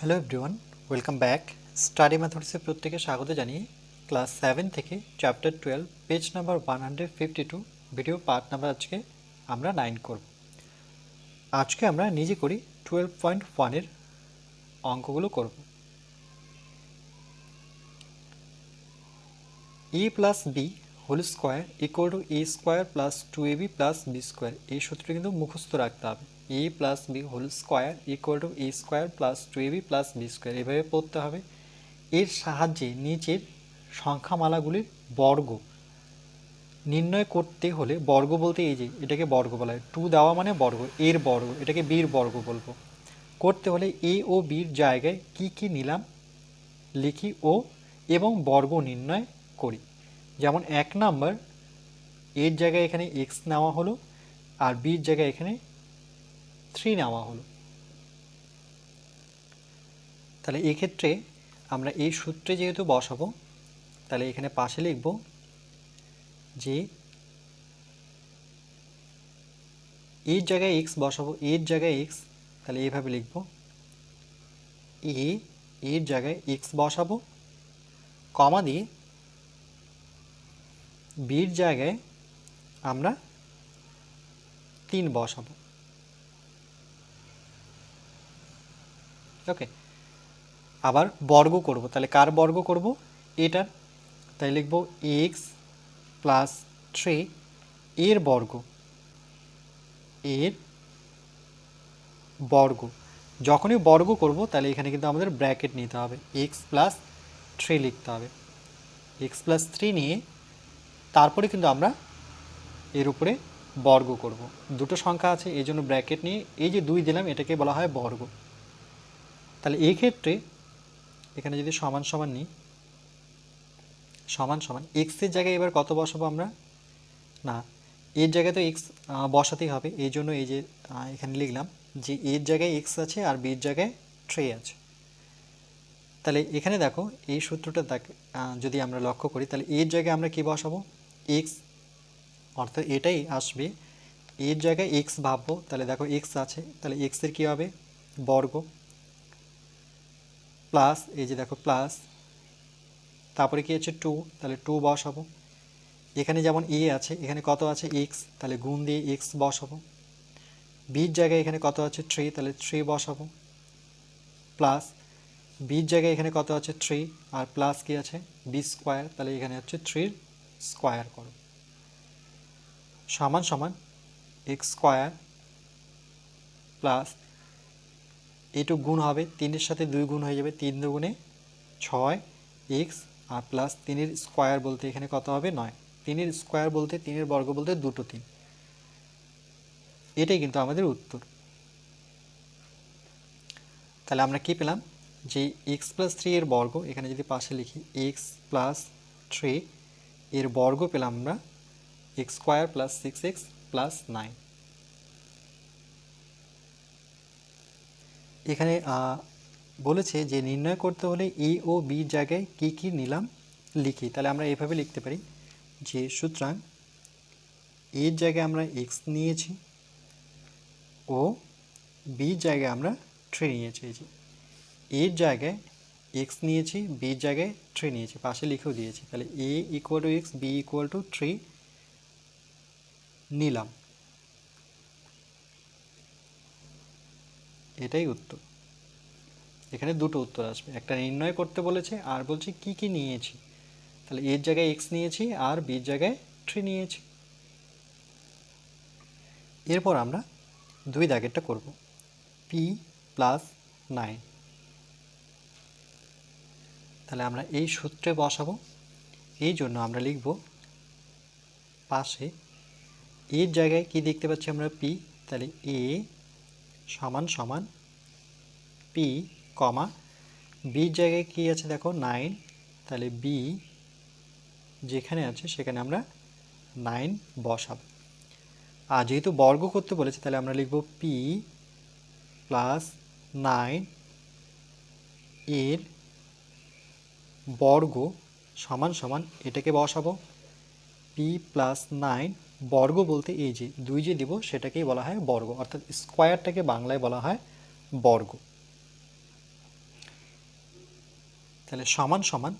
Hello everyone, welcome back. Study ম্যাথডসে প্রত্যেকে স্বাগত জানিয়ে ক্লাস 7 থেকে chapter 12 page number 152 video part number আজকে আমরা 9 করব। আজকে আমরা নিজে করি 12.1 এর অঙ্কগুলো করব। a plus b whole square equal to a square plus 2ab plus b square, এই সূত্রটি কিন্তু মুখস্থ রাখতে হবে। a plus b whole square equal to a square plus 2ab plus b square, এভাবে পড়তে হবে। এর সাহায্যে নিচের সংখ্যামালাগুলির বর্গ নির্ণয় করতে হলে, বর্গ বলতে এই যে এটাকে বর্গ বলা হয়, 2 দেওয়া মানে বর্গ, এর বর্গ, এটাকে বির বর্গ বলবো। করতে হলে এ ও বির জায়গায় কি কি নিলাম লিখি ও এবং বর্গ নির্ণয় করি। যেমন 1 নাম্বার, এর জায়গায় এখানে x নেওয়া হলো আর বির জায়গায় এখানে 3 নেওয়া হলো। তাহলে এক্ষেত্রে আমরা এই সূত্রে যেহেতু বসাবো, তাহলে এখানে পাশে লিখব যে এর জায়গায় x বসাবো, এর জায়গায় x, তাহলে এইভাবে লিখব এর জায়গায় x বসাবো, কমা দিয়ে বির জায়গায় আমরা 3 বসাবো। ওকে, আবার বর্গ করব, তাহলে কার বর্গ করব? এটার, তাই লিখব x প্লাস 3 এর বর্গ, এর বর্গ। যখনই বর্গ করব তাহলে এখানে কিন্তু আমাদের ব্র্যাকেট নিতে হবে, x প্লাস 3 লিখতে হবে। x প্লাস 3 নিয়ে তারপরে কিন্তু আমরা এর উপরে বর্গ করব। দুটো সংখ্যা আছে এই জন্য ব্র্যাকেট নিয়ে এই যে 2 দিলাম এটাকে বলা হয় বর্গ। তাহলে এই ক্ষেত্রে এখানে যদি সমান সমান নিই, সমান সমান x এর জায়গায় এবার কত বসাবো আমরা? না, এর জায়গায় তো x বসাতেই হবে, এই জন্য এই যে এখানে লিখলাম যে এর জায়গায় x আছে আর বির জায়গায় 3 আছে। তাহলে এখানে দেখো এই সূত্রটা যদি আমরা লক্ষ্য করি, তাহলে এর জায়গায় আমরা কি বসাবো? x, অর্থাৎ এটাই আসবে। এর জায়গায় x ভাববো, তাহলে দেখো x আছে, তাহলে x এর কি হবে? বর্গ, প্লাস এই যে দেখো প্লাস, তারপরে কি আছে 2, তাহলে 2 বসাবো। এখানে যেমন a আছে, এখানে কত আছে? x, তাহলে গুণ দিয়ে x বসাবো। বির জায়গায় এখানে কত আছে? 3, তাহলে 3 বসাবো, প্লাস বির জায়গায় এখানে কত আছে? 3 আর প্লাস কি আছে? বি স্কোয়ার, তাহলে এখানে হচ্ছে 3 স্কোয়ার করো, সমান সমান x স্কোয়ার প্লাস এইটু গুণ হবে, 3-এর সাথে 2 গুণ হয়ে যাবে, 3 দুগুণে 6x আর প্লাস 3-এর স্কোয়ার বলতে এখানে কত হবে? 9। 3-এর স্কোয়ার বলতে 3-এর বর্গ বলতে দুটো 3, এটাই কিন্তু আমাদের উত্তর। তাহলে আমরা কি পেলাম? যে x প্লাস 3 এর বর্গ, এখানে যদি পাশে লিখি x প্লাস 3 এর বর্গ পেলাম আমরা x square plus 6x plus 9। এখানে বলেছে যে নির্ণয় করতে হলে এ ও বির জায়গায় কি কি নিলাম লিখি। তাহলে আমরা এভাবে লিখতে পারি যে সুতরাং এর জায়গায় আমরা x নিয়েছি ও বির জায়গায় আমরা 3 নিয়েছি। এই যে এর জায়গায় x নিয়েছি, বির জায়গায় 3 নিয়েছি, পাশে লিখেও দিয়েছি। তাহলে a equal to x, b equal to 3 নিলাম, এটাই উত্তর। এখানে দুটো উত্তর আসবে, একটা নির্ণয় করতে বলেছে আর বলছে কি কি নিয়েছি। তাহলে এর জায়গায় x নিয়েছি আর বির জায়গায় 3 নিয়েছি। এরপর আমরা 2 দাগেরটা করব, p প্লাস 9। তাহলে আমরা এই সূত্রে বসাবো, এই জন্য আমরা লিখব পাশে এর জায়গায় কি দেখতে পাচ্ছি আমরা? p, তাহলে a সমান সমান p কমা বির জায়গায় কি আছে দেখো 9, তাহলে b যেখানে আছে সেখানে আমরা 9 বসাবো। আর যেহেতু বর্গ করতে বলেছে তাহলে আমরা লিখব p প্লাস 9 এর বর্গ সমান সমান এটাকে বসাবো p প্লাস 9 বর্গ বলতে এই যে 2 যে দিব সেটাকেই বলা হয় বর্গ, অর্থাৎ স্কোয়ারটাকে বাংলায় বলা হয় বর্গ। তাহলে সমান সমান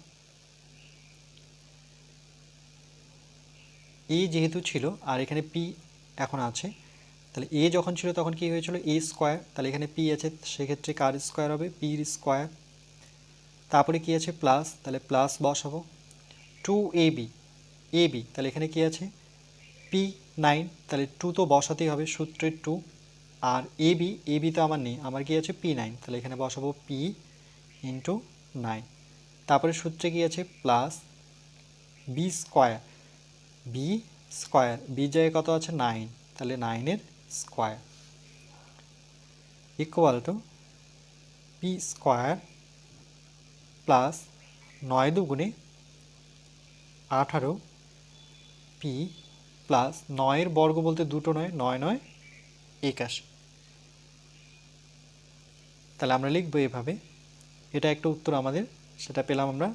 এ যেহেতু ছিল আর এখানে পি এখন আছে, তাহলে এ যখন ছিল তখন কি হয়েছিল এ স্কোয়ার, তাহলে এখানে পি আছে সেক্ষেত্রে কার স্কোয়ার হবে পির স্কোয়ার, তারপরে কি আছে প্লাস, তাহলে প্লাস বসাবো 2ab এবি, তাহলে এখানে কি আছে পি 9, তাহলে 2 তো বসাতেই হবে সূত্রের 2, আর এবি এবি তো আমার নেই, আমার কি আছে p9, তাহলে এখানে বসাবো p ইন্টু 9, তারপরে সূত্রে কি আছে plus b square, b square b জায়গায় কত আছে 9, তাহলে 9-এর square equal to p square plus 9 দুগুণে 18 পি প্লাস 9-এর বর্গ বলতে দুটো নয়, 9 9 81, তাহলে আমরা লিখবো এভাবে, এটা একটা উত্তর আমাদের, সেটা পেলাম আমরা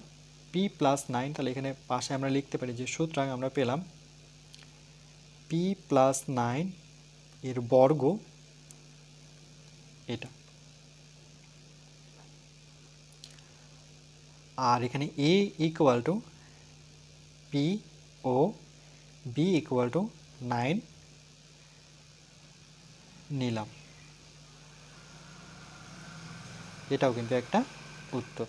পি প্লাস 9, তাহলে এখানে পাশে আমরা লিখতে পারি যে সুতরাং আমরা পেলাম পি প্লাস 9 এর বর্গ এটা, আর এখানে এ ইকুয়াল টু পি ও বি ইকুয়াল টু 9 নিলাম, এটাও কিন্তু একটা উত্তর।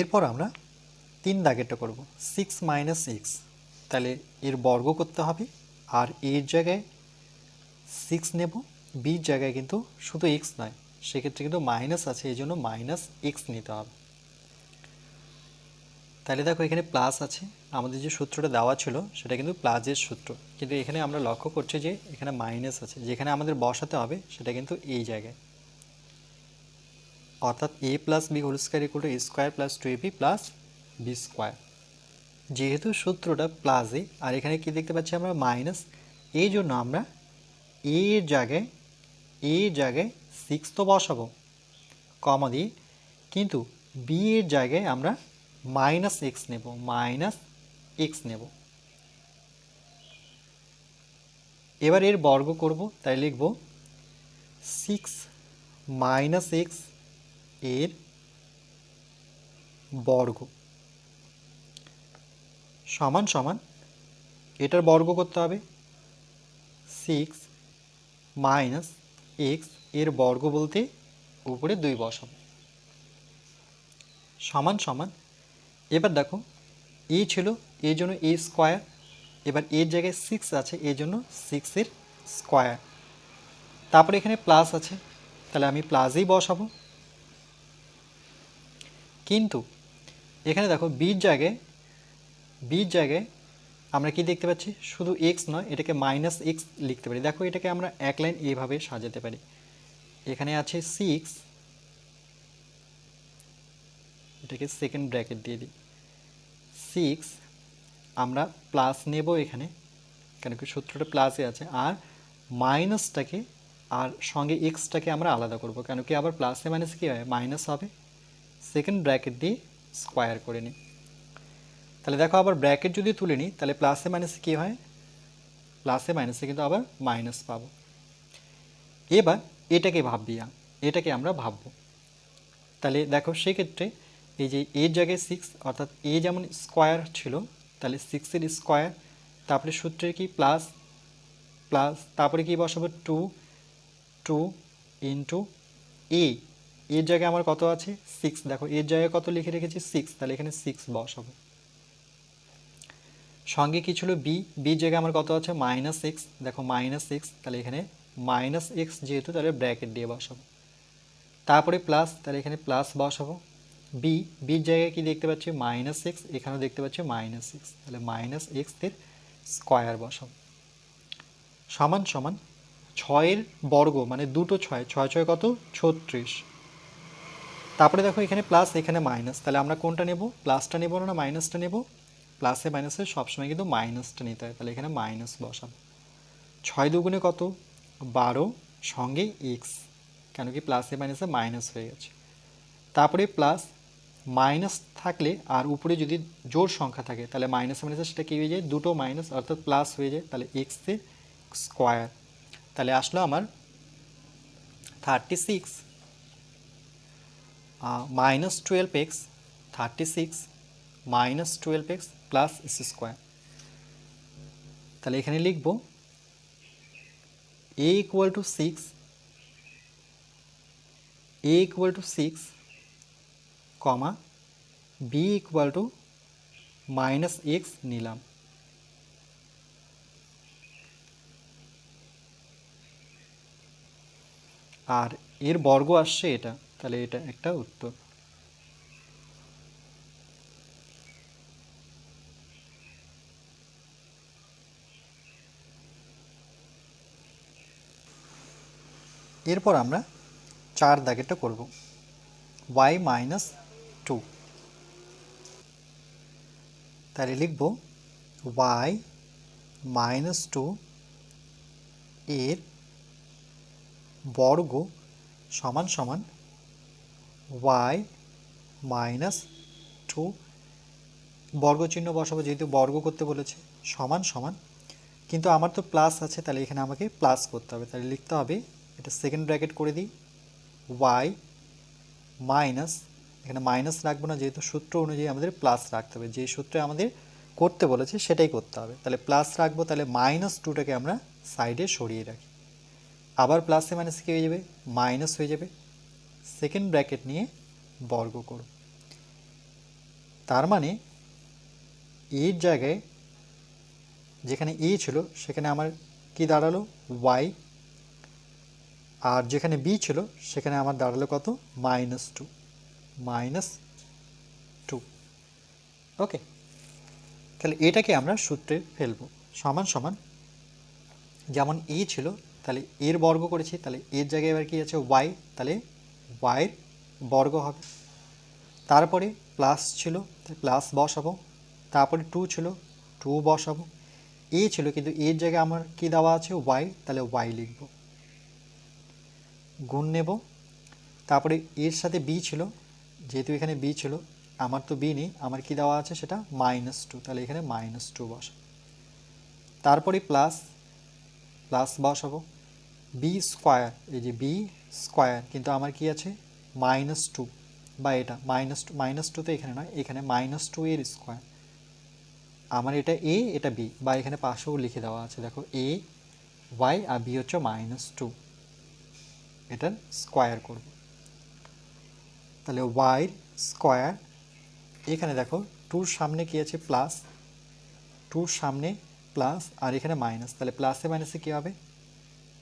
এরপর আমরা 3 দাগেরটা করব 6 মাইনাস এক্স, তাহলে এর বর্গ করতে হবে, আর এর জায়গায় 6 নেব, বির জায়গায় কিন্তু শুধু এক্স নয়, সেক্ষেত্রে কিন্তু মাইনাস আছে, এই জন্য মাইনাস এক্স নিতে হবে। তাহলে দেখো এখানে প্লাস আছে, আমাদের যে সূত্রটা দেওয়া ছিল সেটা কিন্তু প্লাসের সূত্র, কিন্তু এখানে আমরা লক্ষ্য করছি যে এখানে মাইনাস আছে, যেখানে আমাদের বসাতে হবে সেটা কিন্তু এই জায়গায়, অর্থাৎ a plus b whole square equal to a square plus 2ab plus b square, যেহেতু সূত্রটা প্লাসে আর এখানে কি দেখতে পাচ্ছি আমরা মাইনাস, এই জন্য আমরা এর জায়গায় 6 তো বসাবো কমা দিয়ে, কিন্তু বি এর জায়গায় আমরা মাইনাস এক্স নেব, এবার এর বর্গ করব, তাই লিখব 6 মাইনাস এক্স এর বর্গ সমান সমান, এটার বর্গ করতে হবে 6 মাইনাস এক্স এর বর্গ বলতে উপরে 2 বসাবো সমান সমান, এবার দেখো এ ছিল এই জন্য এ স্কোয়ার, এবার এর জায়গায় 6 আছে এই জন্য 6-এর স্কোয়ার, তারপরে এখানে প্লাস আছে তাহলে আমি প্লাসেই বসাবো, কিন্তু এখানে দেখো বির জায়গায় আমরা কি দেখতে পাচ্ছি শুধু এক্স নয়, এটাকে মাইনাস এক্স লিখতে পারি, দেখো এটাকে আমরা এক লাইন এইভাবে সাজাতে পারি, এখানে আছে 6, এটাকে সেকেন্ড ব্র্যাকেট দিয়ে দিই 6, আমরা প্লাস নেব এখানে কেন কি সূত্রটা প্লাসে আছে, আর মাইনাসটাকে আর সঙ্গে এক্সটাকে আমরা আলাদা করব, কেন কি আবার প্লাসে মাইনাসে কী হয় মাইনাস হবে, সেকেন্ড ব্র্যাকেট দিয়ে স্কোয়ার করে নিই, তাহলে দেখো আবার ব্র্যাকেট যদি তুলে নিই তাহলে প্লাসে মাইনাসে কী হয়, প্লাসে মাইনাসে কিন্তু আবার মাইনাস পাবো। এবার এটাকে আমরা ভাববো, তাহলে দেখো সেক্ষেত্রে এই যে এর জায়গায় 6, অর্থাৎ এ যেমন স্কোয়ার ছিল তাহলে 6-এর স্কোয়ার, তারপরে সূত্রের কি প্লাস, তারপরে কি বসাবো 2 ইন্টু এর জায়গায় আমার কত আছে 6, দেখো এর জায়গায় কত লিখে রেখেছি 6, তাহলে এখানে 6 বসাবো, সঙ্গে কি ছিল বির জায়গায় আমার কত আছে মাইনাস এক্স, দেখো মাইনাস এক্স, তাহলে এখানে মাইনাস এক্স যেহেতু তাহলে ব্র্যাকেট দিয়ে বসাবো, তারপরে প্লাস, তাহলে এখানে প্লাস বসাবো, বির জায়গায় কি দেখতে পাচ্ছি মাইনাস এক্স, এখানেও দেখতে পাচ্ছি মাইনাস এক্স, তাহলে মাইনাস এক্স-এর স্কোয়ার বসাবো সমান সমান 6-এর বর্গ মানে দুটো 6 কত 36, তারপরে দেখো এখানে প্লাস এখানে মাইনাস, তাহলে আমরা কোনটা নেব প্লাসটা নেব না মাইনাসটা নেব, প্লাসে মাইনাসে সবসময় কিন্তু মাইনাসটা নিতে হয়, তাহলে এখানে মাইনাস বসাবো, 6 দুগুণে কত 12 সঙ্গে এক্স, কেন কি প্লাসে মাইনাসে মাইনাস হয়ে গেছে, তারপরে প্লাস মাইনাস থাকলে আর উপরে যদি জোড় সংখ্যা থাকে তাহলে মাইনাস মাইনাসে সেটা কী হয়ে যায়, দুটো মাইনাস অর্থাৎ প্লাস হয়ে যায়, তাহলে এক্সের স্কোয়ার। তাহলে আসলো আমার 36 minus 12x, 36 minus 12x plus x square. তাহলে এখানে লিখব a equal two 6, a equal two 6 comma b equal to minus x নিলাম। আর এর বর্গ আসছে এটা, তাহলে এটা একটা উত্তর। এরপর আমরা 4 দাগেরটা করব, y মাইনাস 2। তাহলে লিখব y মাইনাস 2 এর বর্গ সমান সমান y মাইনাস 2, বর্গ চিহ্ন বসাবো যেহেতু বর্গ করতে বলেছে, সমান সমান, কিন্তু আমার তো প্লাস আছে তাহলে এখানে আমাকে প্লাস করতে হবে, তাহলে লিখতে হবে এটা সেকেন্ড ব্র্যাকেট করে দিই y মাইনাস, এখানে মাইনাস রাখবো না যেহেতু সূত্র অনুযায়ী আমাদের প্লাস রাখতে হবে, যে সূত্রে আমাদের করতে বলেছে সেটাই করতে হবে, তাহলে প্লাস রাখবো, তাহলে মাইনাস 2টাকে আমরা সাইডে সরিয়ে রাখি, আবার প্লাসে মাইনাসে কী হয়ে যাবে, মাইনাস হয়ে যাবে, সেকেন্ড ব্র্যাকেট নিয়ে বর্গ করব। তার মানে এর জায়গায় যেখানে এ ছিল সেখানে আমার কি দাঁড়ালো y, আর যেখানে বি ছিল সেখানে আমার দাঁড়ালো কত, মাইনাস 2। ওকে, তাহলে এটাকে আমরা সূত্রে ফেলবো, সমান সমান যেমন এ ছিল তাহলে এর বর্গ করেছি, তাহলে এর জায়গায় এবার কি আছে y, তাহলে y বর্গ হবে, তারপরে প্লাস ছিল তাহলে প্লাস বসাবো, তারপরে 2 ছিল 2 বসাবো, এ ছিল কিন্তু এর জায়গায় আমার কি দেওয়া আছে y, তাহলে y লিখব, গুণ নেব, তারপরে এর সাথে বি ছিল যেহেতু এখানে বি ছিল, আমার তো বি নেই, আমার কি দেওয়া আছে সেটা মাইনাস 2, তাহলে এখানে মাইনাস 2 বসাবো, তারপরে প্লাস প্লাস বসাবো, বি স্কোয়ার, এই যে বি স্কোয়ার কিন্তু আমার কি আছে মাইনাস 2, বা এটা মাইনাস 2 তো এখানে নয়, এখানে মাইনাস 2 এর স্কোয়ার, আমার এটা এ এটা বি, বা এখানে পাশেও লিখে দেওয়া আছে দেখো এ ওয়াই আর বি হচ্ছে মাইনাস 2, এটার স্কোয়ার করব, তাহলে ওয়াই স্কোয়ার, এখানে দেখো 2-র সামনে কি আছে প্লাস, 2-র সামনে প্লাস আর এখানে মাইনাস, তাহলে প্লাসে মাইনাসে কী হবে,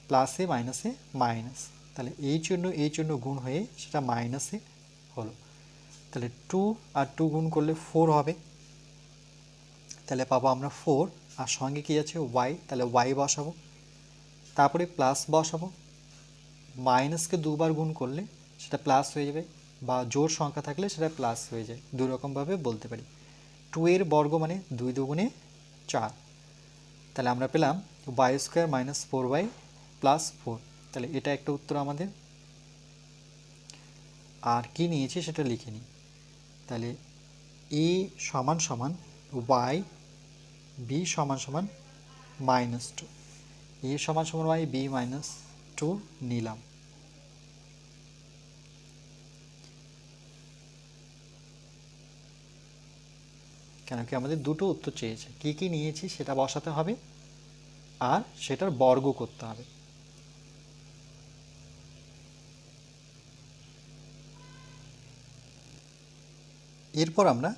প্লাসে মাইনাসে মাইনাস, তাহলে এই জন্য গুণ হয়ে সেটা মাইনাসে হলো, তাহলে 2 আর 2 গুণ করলে 4 হবে, তাহলে পাবো আমরা 4, আর সঙ্গে কি আছে y, তাহলে y বসাবো, তারপরে প্লাস বসাবো, মাইনাসকে 2বার গুণ করলে সেটা প্লাস হয়ে যাবে, বা জোড় সংখ্যা থাকলে সেটা প্লাস হয়ে যায়, দুই রকমভাবে বলতে পারি। 2 এর বর্গ মানে 2 দুগুণে 4, তাহলে আমরা পেলাম y square minus 4y plus 4, তাহলে এটা একটা উত্তর আমাদের। আর কি নিয়েছি সেটা লিখে নিই, তাহলে a সমান সমান y, b সমান সমান মাইনাস 2, a সমান সমান y, b মাইনাস 2 নিলাম। কেন কি আমাদের দুটো উত্তর চেয়েছে, কি কি নিয়েছি সেটা বসাতে হবে আর সেটার বর্গ করতে হবে। এরপর আমরা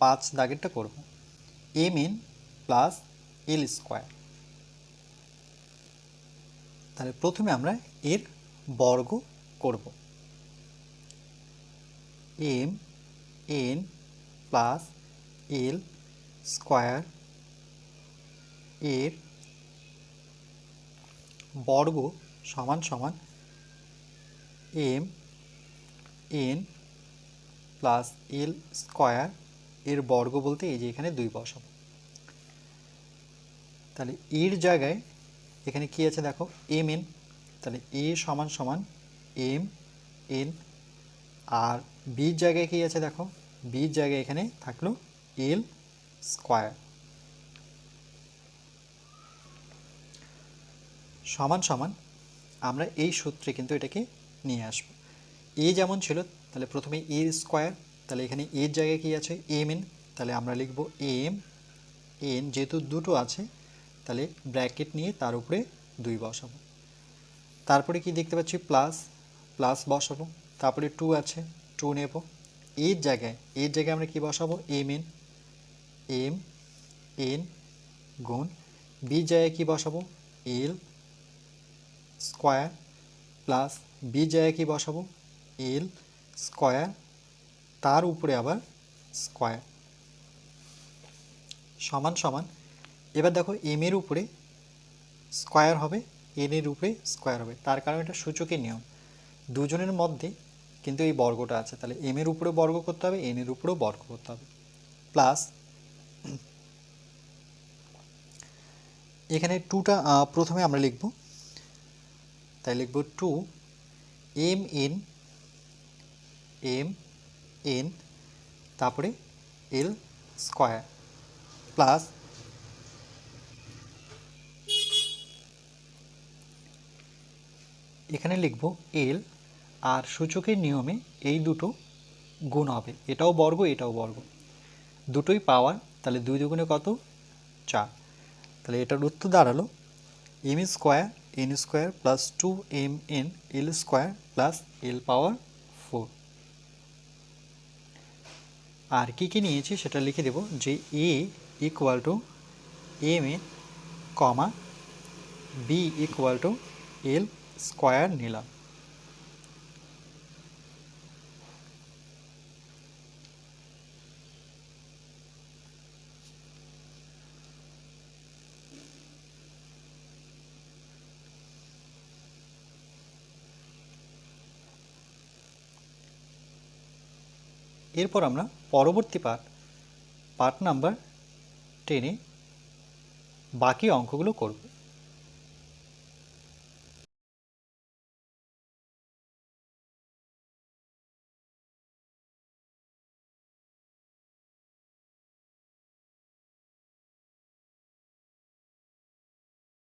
5 দাগেরটা করব, M N plus L square. তাহলে প্রথমে আমরা এর বর্গ করব, M N plus L square এর বর্গ সমান সমান M N plus L square এর বর্গ বলতে এই যে এখানে 2 বসাবো, তাহলে এর জায়গায় এখানে কি আছে দেখো এম এন, তাহলে এ সমান সমান এম এন, আর বির জায়গায় কী আছে দেখো, বির জায়গায় এখানে থাকলো এল স্কোয়ার সমান সমান আমরা এই সূত্রে কিন্তু এটাকে নিয়ে আসবো। এ যেমন ছিল তাহলে প্রথমে এ স্কোয়ার, তাহলে এখানে এর জায়গায় কী আছে এম এন, তাহলে আমরা লিখব এম এন, যেহেতু দুটো আছে তাহলে ব্র্যাকেট নিয়ে তার উপরে 2 বসাবো। তারপরে কি দেখতে পাচ্ছি প্লাস, প্লাস বসাবো, তারপরে 2 আছে 2 নেব। এর জায়গায় আমরা কি বসাবো এম এন গুণ বি জায়গায় কি বসাবো এল স্কোয়ার প্লাস বি জায়গায় কি বসাবো এল স্কোয়ার, তার উপরে আবার স্কোয়ার সমান সমান। এবার দেখো এম এর উপরে স্কোয়ার হবে, এন এর উপরে স্কোয়ার হবে, তার কারণ এটা সূচকের নিয়ম, দুজনের মধ্যে কিন্তু এই বর্গটা আছে, তাহলে এম এর উপরে বর্গ করতে হবে, এন এর উপরেও বর্গ করতে হবে। প্লাস এখানে টুটা প্রথমে আমরা লিখব, তাই লিখব 2 এম এন তারপরে এল স্কোয়ার প্লাস এখানে লিখব এল, আর সূচকের নিয়মে এই দুটো গুণ হবে, এটাও বর্গ এটাও বর্গ, দুটোই পাওয়ার, তাহলে 2 দুগুণে কত 4, তাহলে এটার উত্তর দাঁড়ালো m square n square plus 2 m n l square plus l power 4। আর কী কী নিয়েছি সেটা লিখে দেব, যে a equal to m a comma b equal to l square নিলাম। এরপর আমরা পরবর্তী পার্ট নাম্বার 10-এ বাকি অঙ্কগুলো করব।